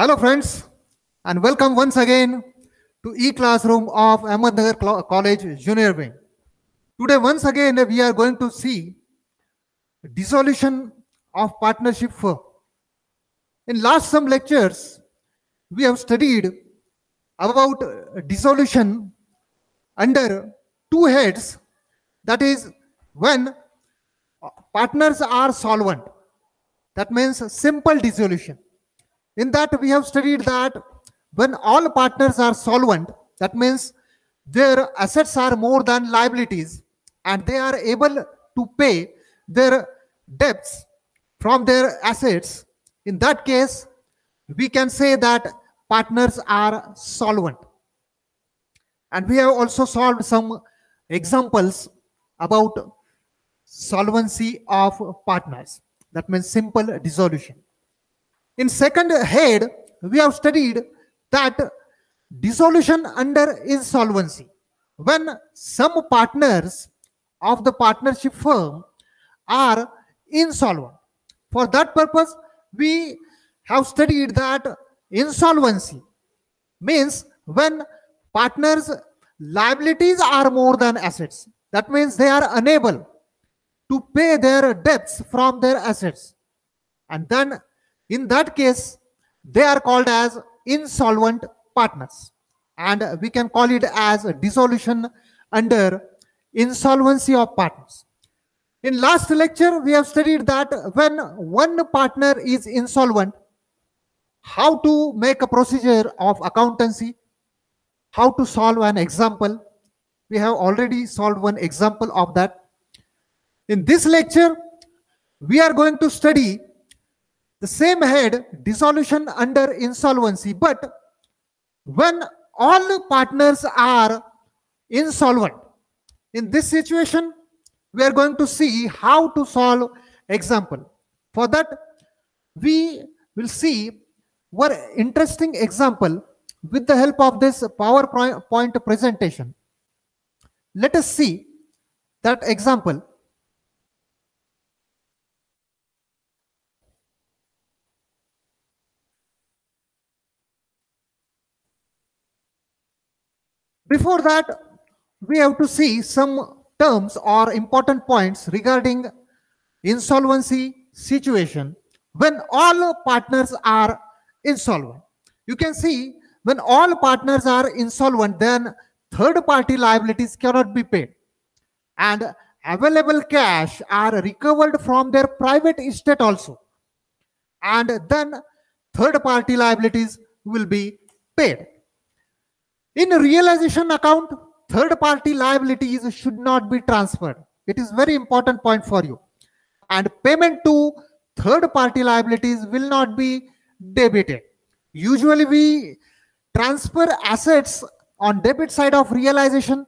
Hello friends, and welcome once again to e-classroom of Ahmednagar College Junior Wing. Today once again we are going to see dissolution of partnership firm. In last some lectures we have studied about dissolution under two heads, that is when partners are solvent, that means simple dissolution. In that we have studied that when all partners are solvent, that means their assets are more than liabilities and they are able to pay their debts from their assets. In that case, we can say that partners are solvent. And we have also solved some examples about solvency of partners, that means simple dissolution. In second head, we have studied that dissolution under insolvency, when some partners of the partnership firm are insolvent. For that purpose, we have studied that insolvency means when partners' liabilities are more than assets. That means they are unable to pay their debts from their assets. And then in that case, they are called as insolvent partners. And we can call it as a dissolution under insolvency of partners. In last lecture, we have studied that when one partner is insolvent, how to make a procedure of accountancy, how to solve an example. We have already solved one example of that. In this lecture, we are going to study the same head, dissolution under insolvency, but when all partners are insolvent. In this situation, we are going to see how to solve example. For that, we will see one interesting example with the help of this PowerPoint presentation. Let us see that example. Before that, we have to see some terms or important points regarding insolvency situation when all partners are insolvent. You can see when all partners are insolvent, then third-party liabilities cannot be paid and available cash are recovered from their private estate also. And then third-party liabilities will be paid. In realization account, third-party liabilities should not be transferred. It is very important point for you. And payment to third-party liabilities will not be debited. Usually we transfer assets on debit side of realization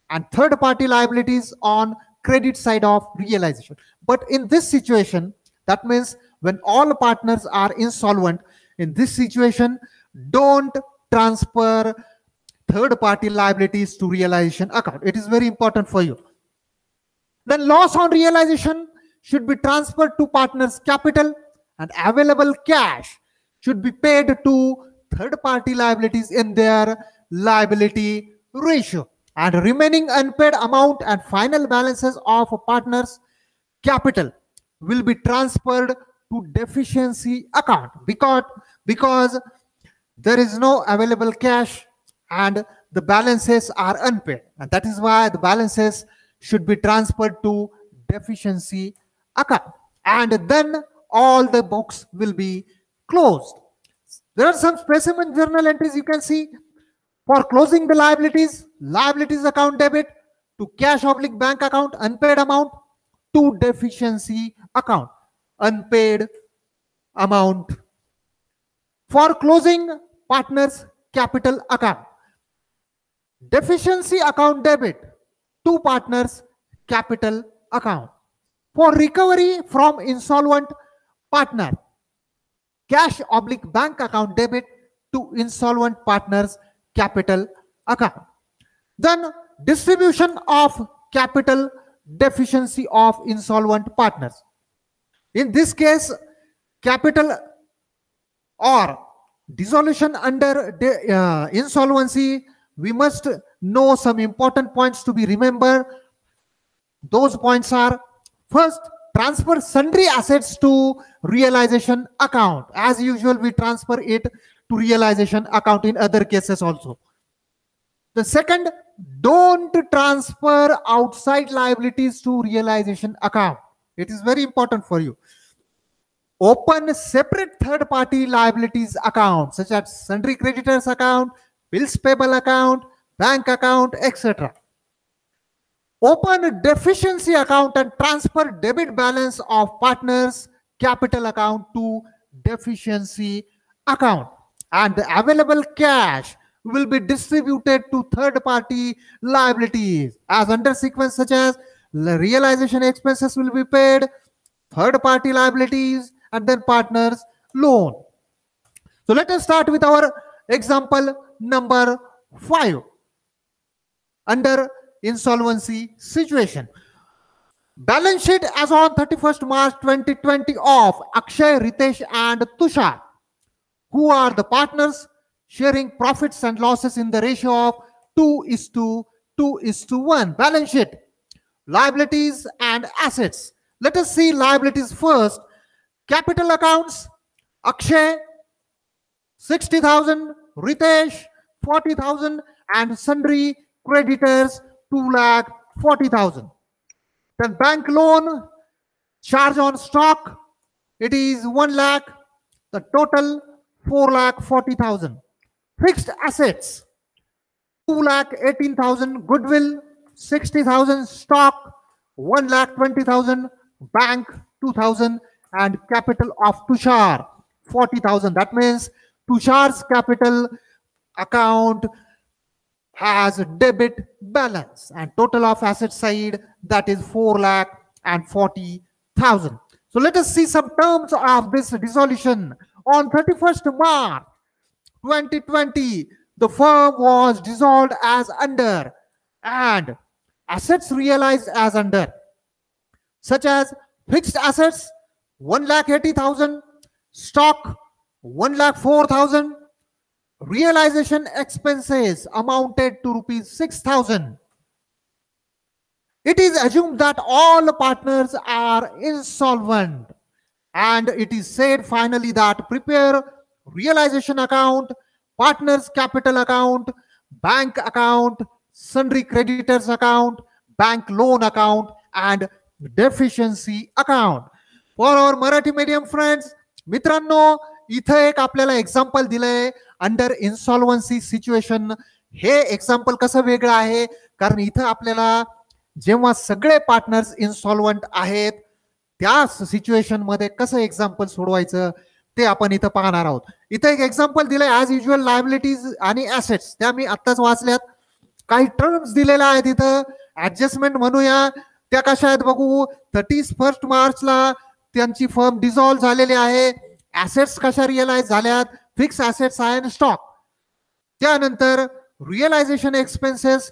and third-party liabilities on credit side of realization. But in this situation, that means when all partners are insolvent, in this situation, don't transfer third-party liabilities to realization account. It is very important for you. Then loss on realization should be transferred to partners' capital and available cash should be paid to third-party liabilities in their liability ratio. And remaining unpaid amount and final balances of partners' capital will be transferred to deficiency account because there is no available cash and the balances are unpaid, and that is why the balances should be transferred to deficiency account, and then all the books will be closed. There are some specimen journal entries you can see. For closing the liabilities account debit to cash/bank account, unpaid amount to deficiency account, unpaid amount. For closing partners capital account, deficiency account debit to partners capital account. For recovery from insolvent partner, cash/bank account debit to insolvent partners capital account. Then distribution of capital deficiency of insolvent partners. In this case, capital or Dissolution under insolvency, we must know some important points to be remembered. Those points are: first, transfer sundry assets to realization account. As usual, we transfer it to realization account in other cases also. The second, don't transfer outside liabilities to realization account. It is very important for you. Open separate third party liabilities account such as sundry creditors account, bills payable account, bank account, etc. Open a deficiency account and transfer debit balance of partners capital account to deficiency account, and the available cash will be distributed to third party liabilities as under sequence, such as realization expenses will be paid, third party liabilities, and then partners loan. So let us start with our example number 5 under insolvency situation. Balance sheet as on 31st March 2020 of Akshay, Ritesh and Tushar, who are the partners sharing profits and losses in the ratio of 2:1. Balance sheet, liabilities and assets. Let us see liabilities first. Capital accounts, Akshay 60,000, Ritesh 40,000, and sundry creditors 2,40,000. Then bank loan, charge on stock, it is 1 lakh, the total 4,40,000. Fixed assets, 2,18,000, goodwill 60,000, stock 1,20,000, bank 2,000, and capital of Tushar 40,000. That means Tushar's capital account has debit balance, and total of asset side, that is 4,40,000. So let us see some terms of this dissolution. On 31st March 2020, the firm was dissolved as under, and assets realized as under, such as fixed assets 1,80,000, stock 1,04,000, realization expenses amounted to rupees 6,000. It is assumed that all partners are insolvent, and it is said finally that prepare realization account, partners capital account, bank account, sundry creditors account, bank loan account, and deficiency account. For our Marathi medium friends, मित्रांनो, इथे एक आपल्याला example दिलंय under इन्सॉल्वन्सी situation. हे example कसं वेगळं आहे, कारण इथं आपल्याला जेव्हा सगळे पार्टनर्स इन्सॉल्वंट आहेत त्या सिच्युएशन मध्ये कसं एक्झाम्पल सोडवायचं ते आपण इथं पाहणार आहोत. इथे एक एक्झाम्पल दिलंय ॲज युजल लायबिलिटीज आणि ऍसेट्स, त्या मी आत्ताच वाचल्यात. काही टर्म्स दिलेल्या आहेत इथं, ऍडजस्टमेंट म्हणूया, त्या कशा आहेत बघू. 31 मार्चला त्यांची फर्म डिझॉल्व झालेली आहे. ऍसेट्स कशा रिअलाइज झाल्यात, फिक्स ऍसेट्स आहे स्टॉक. त्यानंतर रिअलायझेशन एक्सपेन्सेस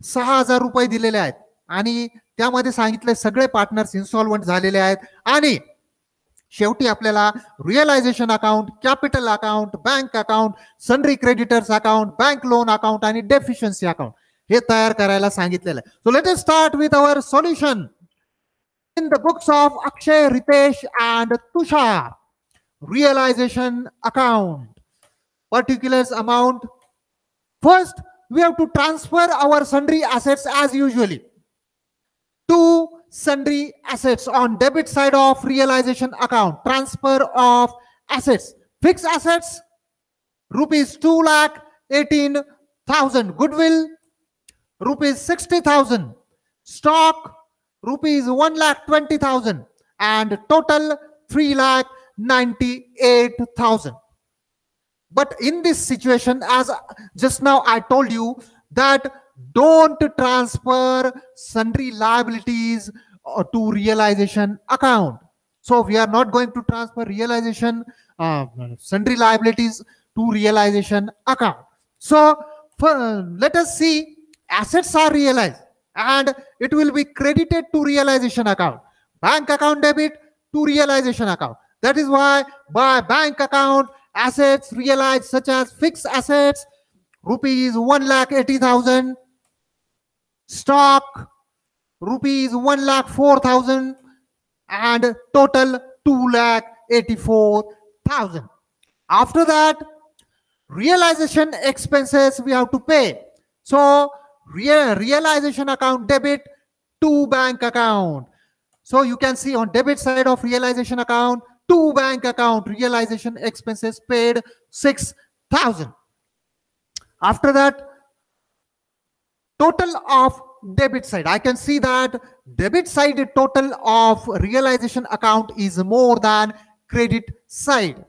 6,000 रुपये दिलेले आहेत आणि त्यामध्ये सांगितले सगळे पार्टनर्स इन्सॉल्वंट झालेले आहेत. आणि शेवटी आपल्याला realisation account, capital account, bank account, sundry creditors account, bank loan account आणि डेफिशियन्सी अकाउंट हे तयार करायला सांगितलेलं आहे. So let us start with our solution. In the books of Akshay, Ritesh and Tushar, realization account, particulars amount. First, we have to transfer our sundry assets as usually. Two sundry assets on debit side of realization account. Transfer of assets. Fixed assets, rupees 2,18,000. Goodwill, rupees 60,000. Stock, rupees 1,20,000, and total 3,98,000. But in this situation, as just now I told you, that don't transfer sundry liabilities to realization account. So we are not going to transfer realization sundry liabilities to realization account. So let us see, assets are realized and it will be credited to realization account. Bank account debit to realization account. That is why by bank account assets realized such as fixed assets, rupees 1,80,000, stock, rupees 1,04,000, and total 2,84,000. After that, realization expenses we have to pay. So realization account debit to bank account. So you can see on debit side of realization account to bank account, realization expenses paid 6,000. After that, total of debit side, I can see that debit side total of realization account is more than credit side,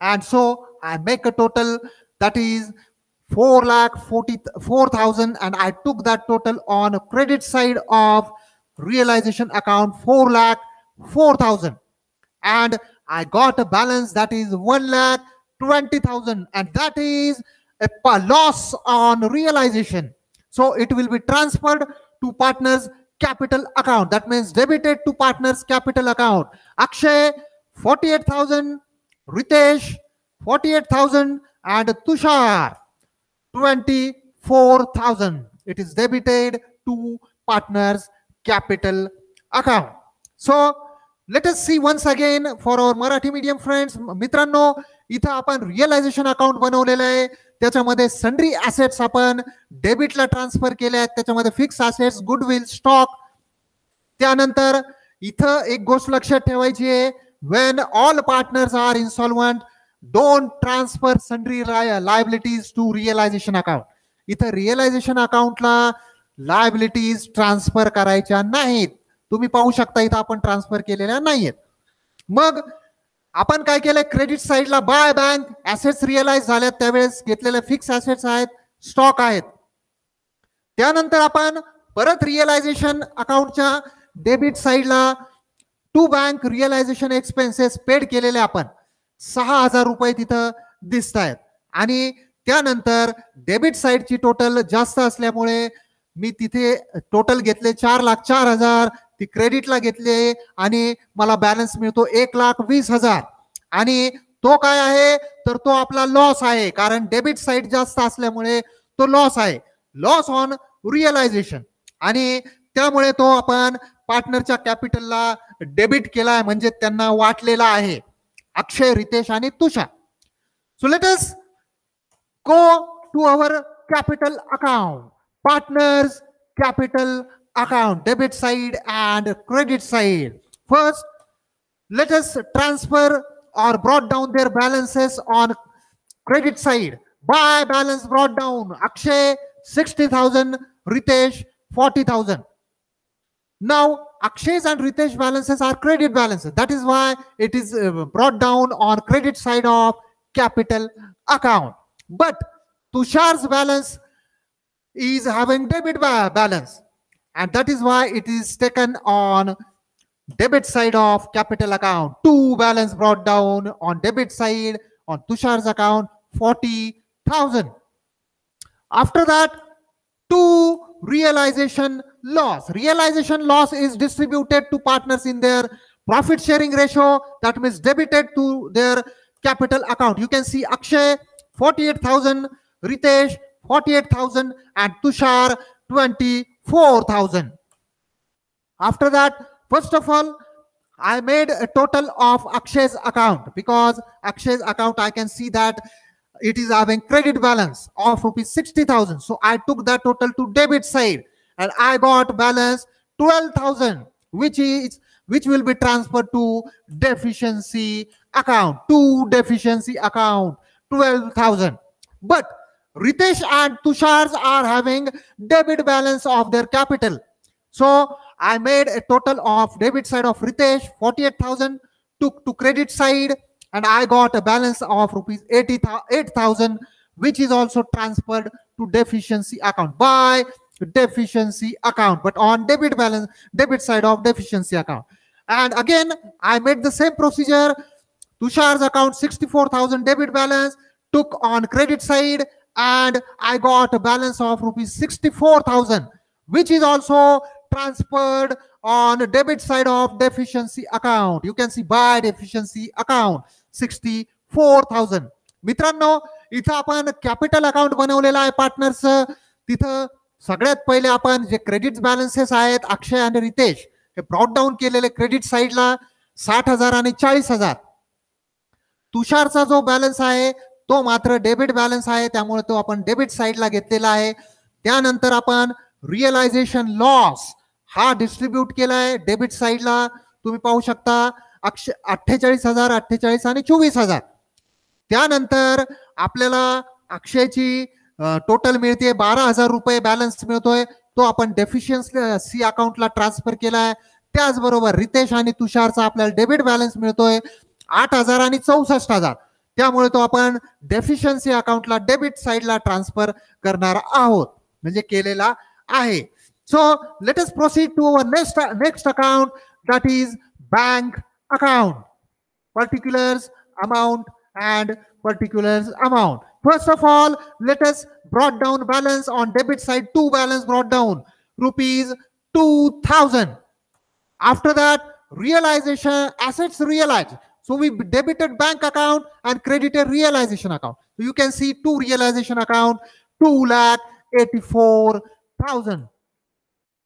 and so I make a total that is 4,44,000, and I took that total on credit side of realization account 4,04,000, and I got a balance that is 1,20,000, and that is a loss on realization. So it will be transferred to partners capital account. That means debited to partners capital account. Akshay 48,000, Ritesh 48,000, and Tushar 24,000. It is debited to partners capital account. So let us see once again for our Marathi medium friends. मित्रांनो, इथं आपण realisation account बनवलेलं आहे. त्याच्यामध्ये sundry assets आपण डेबिटला transfer केले आहेत. त्याच्यामध्ये फिक्स ॲसेट्स, गुडविल, स्टॉक. त्यानंतर इथं एक गोष्ट लक्षात ठेवायची आहे, when all partners are insolvent, don't transfer sundry liabilities to realization account. इथं रिअलायझेशन अकाउंटला लायबिलिटीज ट्रान्सफर करायच्या नाहीत. तुम्ही पाहू शकता इथं आपण ट्रान्सफर केलेल्या नाहीयेत. मग आपण काय केलंय, क्रेडिट साइडला बाय बँक ऍसेट्स रिअलाइज झाल्यात त्यावेळेस घेतलेले फिक्स ऍसेट्स आहेत, स्टॉक आहेत. त्यानंतर आपण परत रिअलायझेशन अकाउंटच्या डेबिट साइडला to bank realisation expenses paid केलेले आपण 6,000 रुपये तिथं दिसत आहेत. आणि त्यानंतर डेबिट साइडची टोटल जास्त असल्यामुळे मी तिथे टोटल घेतले 4,04,000, ती क्रेडिटला घेतले आणि मला बॅलन्स मिळतो 1,20,000. आणि तो काय आहे तर तो आपला लॉस आहे, कारण डेबिट साइड जास्त असल्यामुळे तो लॉस आहे, लॉस ऑन रिअलायझेशन. आणि त्यामुळे तो आपण पार्टनरच्या कॅपिटलला डेबिट केलाय, म्हणजे त्यांना वाटलेला आहे, अक्षय, रितेश आणि तुषार. सो let us go to our capital account, partners capital account, debit side and credit side. First, let us transfer or brought down their balances on credit side. By balance brought down, Akshay 60,000, Ritesh 40,000. Now Akshay's and Ritesh balances are credit balances. That is why it is brought down on credit side of capital account. But Tushar's balance is having debit balance, and that is why it is taken on debit side of capital account. Two balance brought down on debit side on Tushar's account 40,000. After that, two realization loss. Realization loss is distributed to partners in their profit sharing ratio. That means debited to their capital account. You can see Akshay 48,000, Ritesh 48,000, and Tushar 24,000. After that, first of all, I made a total of Akshay's account, because Akshay's account I can see that it is having credit balance of rupees 60,000. So I took that total to debit side and I got balance 12,000, which will be transferred to deficiency account. To deficiency account 12,000. But Ritesh and Tushar are having debit balance of their capital. So I made a total of debit side of Ritesh 48,000, took to credit side, and I got a balance of rupees 8,000, which is also transferred to deficiency account by deficiency account, but on debit balance, debit side of deficiency account. And again, I made the same procedure. Tushar's account 64,000 debit balance, took on credit side, and I got a balance of rupees 64,000, which is also transferred on debit side of deficiency account. You can see by deficiency account 64,000. मित्रांनो, इथं आपण capital account बनवलेलं आहे partners. तिथं सगळ्यात पहिले आपण जे credit balances आहेत अक्षय आणि रितेश हे ब्रॉड डाऊन केलेले क्रेडिट साईडला 60,000 आणि 40,000. तुषारचा जो बॅलन्स आहे तो मात्र डेबिट बॅलन्स आहे, त्यामुळे तो आपण डेबिट साईडला घेतलेला आहे. त्यानंतर आपण रिअलायझेशन लॉस हा डिस्ट्रीब्यूट केलाय डेबिट साईडला. तुम्ही पाहू शकता 48,000, 48 आणि 24,000. त्यानंतर आपल्याला अक्षयची टोटल मिळते 12,000 रुपये बॅलन्स मिळतोय, तो आपण डेफिशियन्सी अकाउंटला ट्रान्सफर केलाय. त्याचबरोबर रितेश आणि तुषारचा आपल्याला डेबिट बॅलन्स मिळतोय 8,000 आणि 64,000, त्यामुळे तो आपण डेफिशियन्सी अकाउंटला डेबिट साईडला ट्रान्सफर करणार आहोत, म्हणजे केलेला आहे. So let us proceed to our next account, that is bank account. Particulars amount and particulars amount. First of all, let us brought down balance on debit side. Two balance brought down rupees 2,000. After that, realization assets realized. So we debited bank account and credited realization account. So you can see two realization account 2,84,000.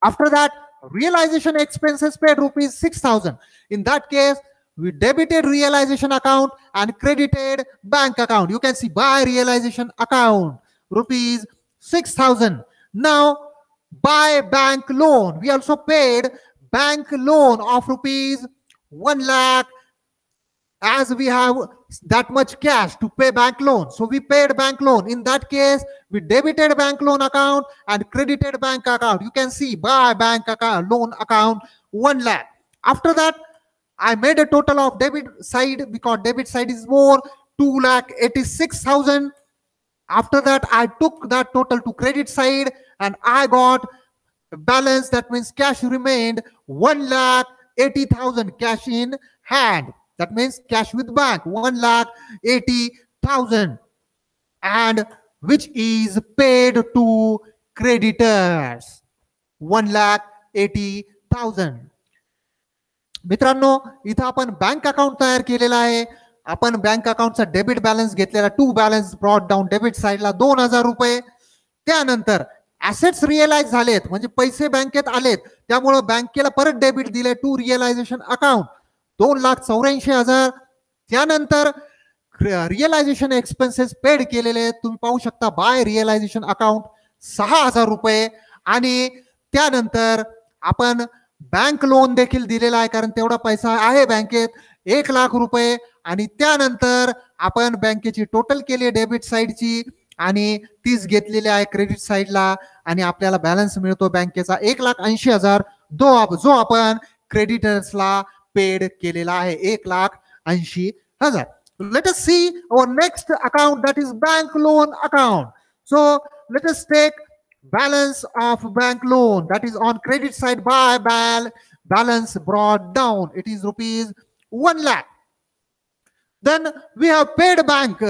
After that, realization expenses paid rupees 6,000. In that case, we debited realization account and credited bank account. You can see by realization account rupees 6,000. Now by bank loan, we also paid bank loan of rupees 1 lakh, as we have that much cash to pay bank loan. So we paid bank loan. In that case, we debited bank loan account and credited bank account. You can see by bank account loan account 1 lakh. After that, I made a total of debit side because debit side is more, 2,86,000. After that, I took that total to credit side and I got balance. That means cash remained 1,80,000 cash in hand. That means cash with bank 1,80,000, and which is paid to creditors 1,80,000. मित्रांनो, इथं आपण bank account तयार केलेला आहे. आपण bank अकाउंटचा debit balance घेतलेला, to balance brought down debit साईडला 2,000 रुपये. त्यानंतर ऍसेट्स रिअलाइज झालेत, म्हणजे पैसे बँकेत आलेत, त्यामुळे बँकेला परत डेबिट दिले टू रिअलायझेशन अकाउंट 2,84,000. त्यानंतर रिअलायझेशन एक्सपेन्सेस पेड केलेले तुम्ही पाहू शकता बाय रिअलायझेशन अकाउंट 6,000 रुपये. आणि त्यानंतर आपण बँक लोन देखील दिलेला आहे, कारण तेवढा पैसा आहे बँकेत 1 लाख रुपये. आणि त्यानंतर आपण बँकेची टोटल केली डेबिट साईडची आणि तीच घेतलेली आहे क्रेडिट साईडला, आणि आपल्याला बॅलन्स मिळतो बँकेचा 1,80,000 जो आपण क्रेडिटर्सला पेड केलेला आहे 1,80,000. Let us see our next account, that is bank loan account. So let us take balance of bank loan, that is on credit side by balance brought down. It is rupees 1 lakh. Then we have paid bank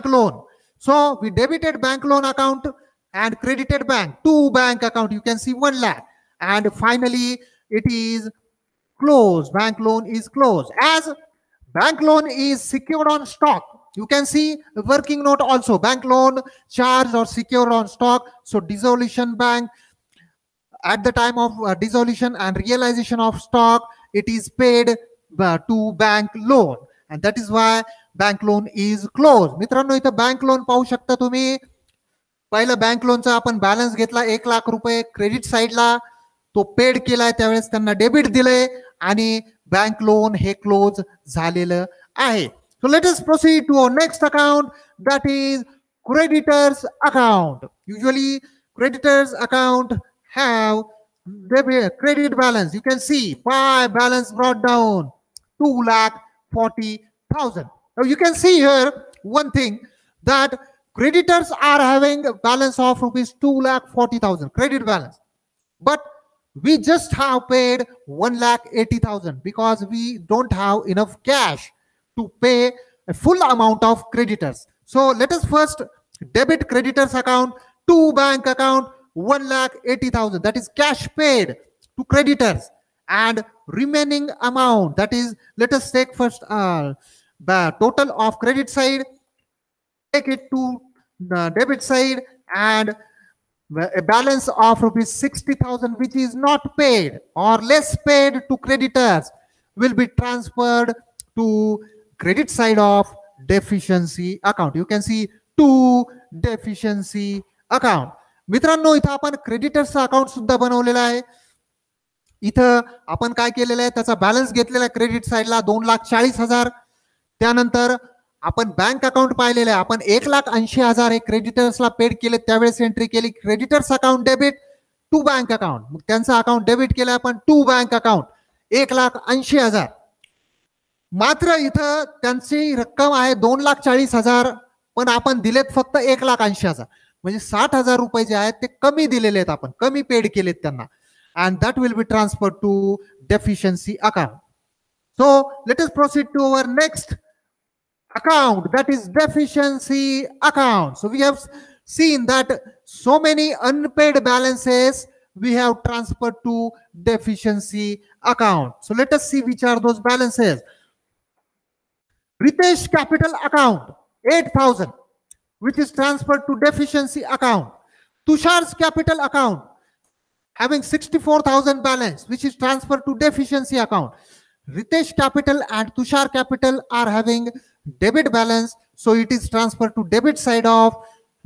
loan. So we debited bank loan account and credited two bank account. You can see 1 lakh. And finally, it is closed. Bank loan is closed. As bank loan is secured on stock, you can see the working note also. Bank loan charged or secured on stock. So dissolution bank, at the time of dissolution and realization of stock, it is paid to bank loan. And that is why bank loan is closed. मित्रांनो, इथं bank loan पाहू शकता तुम्ही. पहिलं bank लोनचा आपण balance घेतला 1 लाख रुपये credit साईडला, तो पेड केलाय, त्यावेळेस त्यांना डेबिट दिले आणि बँक लोन हे क्लोज झालेलं आहे. So let us proceed to our next account, that is creditors account. Usually creditors account have credit balance. You can see by balance brought down 2,40,000. Now you can see here one thing, that creditors are having a balance of rupees 2,40,000 credit balance, but we just have paid 1,80,000 because we don't have enough cash to pay a full amount of creditors. So let us first debit creditors account to bank account 1,80,000, that is cash paid to creditors, and remaining amount, that is, let us take first the total of credit side take it to the debit side, and a balance of rupees 60,000 which is not paid or less paid to creditors will be transferred to credit side of deficiency account. You can see to deficiency account. मित्रांनो, इथं आपण creditors account सुद्धा बनवलेला आहे. इथं आपण काय केलेलं आहे, त्याचा बॅलन्स घेतलेला आहे क्रेडिट साईडला 2,40,000. त्यानंतर आपण बँक अकाउंट पाहिलेलं आहे, आपण 1,80,000 हे क्रेडिटर्सला पेड केले, त्यावेळेस एंट्री केली creditors account debit to bank account. मग त्यांचं अकाउंट डेबिट केलं आपण टू बँक अकाउंट 1,80,000. मात्र इथं त्यांची रक्कम आहे 2,40,000, पण आपण दिलेत फक्त 1,80,000. म्हणजे 60,000 रुपये जे आहेत ते कमी दिलेले आहेत, आपण कमी पेड केलेत त्यांना. And that will be transferred to deficiency account. So let us proceed to our next account, that is deficiency account. So we have seen that so many unpaid balances we have transferred to deficiency account. So let us see which are those balances. Ritesh capital account 8,000 which is transferred to deficiency account. Tushar's capital account having 64,000 balance which is transferred to deficiency account. Ritesh capital and Tushar capital are having debit balance, so it is transferred to debit side of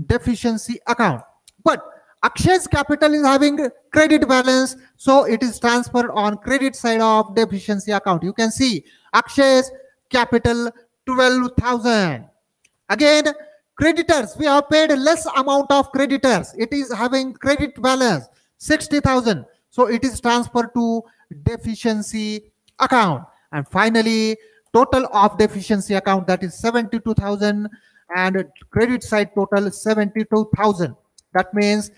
deficiency account. But Akshay's capital is having credit balance, so it is transferred on credit side of deficiency account. You can see Akshay's capital 12,000. Again, creditors, we have paid less amount of creditors. It is having credit balance 60,000, so it is transferred to deficiency account. And finally, total of deficiency account, that is 72,000, and credit side total 72,000. That means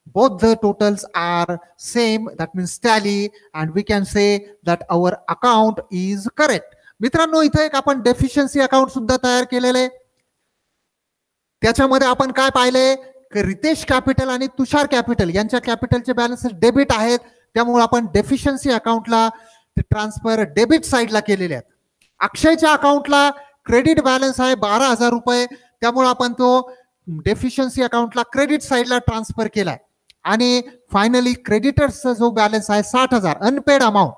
both the totals are same, that means tally, and we can say that our account is correct. मित्रांनो, इथे एक आपण deficiency account सुद्धा तयार केलेले आहे. त्याच्यामध्ये आपण काय पाहिले, रितेश कॅपिटल आणि तुषार कॅपिटल यांच्या कॅपिटलचे बॅलन्सेस डेबिट आहेत, त्यामुळे आपण डेफिशियन्सी अकाउंटला ट्रान्सफर डेबिट साइडला केलेले आहेत. अक्षयच्या अकाउंटला क्रेडिट बॅलन्स आहे 12,000 रुपये, त्यामुळे आपण तो डेफिशियन्सी अकाउंटला क्रेडिट साइडला ट्रान्सफर केलाय. आणि फायनली क्रेडिटर्सचा जो बॅलन्स आहे 60,000 अनपेड अमाऊंट,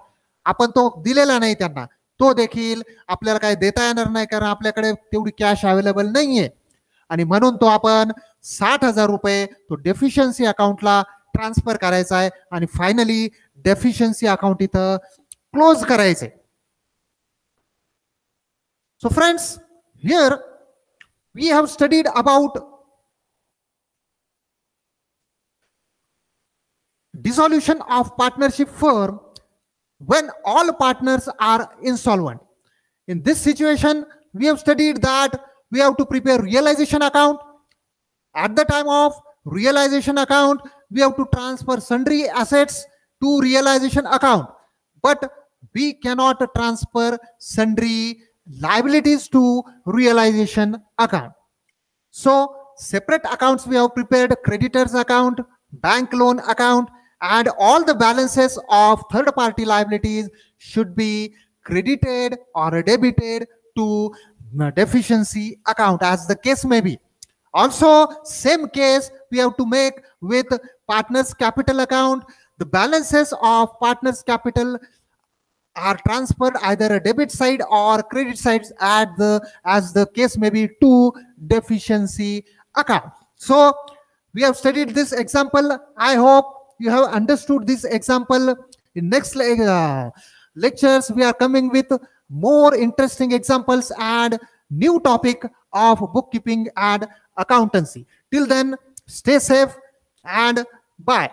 आपण तो दिलेला नाही त्यांना, तो देखील आपल्याला काय देता येणार नाही, कारण आपल्याकडे तेवढी कॅश अवेलेबल नाहीये. आणि म्हणून तो आपण 60,000 रुपये तो डेफिशियन्सी अकाउंटला ट्रान्सफर करायचा आहे आणि फायनली डेफिशियन्सी अकाउंट इथं क्लोज करायचे. So friends, here we have studied about dissolution of partnership firm when all partners are insolvent. In this situation, we have studied that we have to prepare realization account. At the time of realization account, we have to transfer sundry assets to realization account, but we cannot transfer sundry liabilities to realization account. So separate accounts we have prepared: creditors account, bank loan account, and all the balances of third party liabilities should be credited or debited to deficiency account, as the case may be. Also, same case we have to make with partners capital account. The balances of partners capital are transferred either a debit side or credit sides as the case may be to deficiency account. So we have studied this example. I hope you have understood this example. In next lectures, we are coming with more interesting examples and new topic of bookkeeping and accountancy. Till then, stay safe and bye.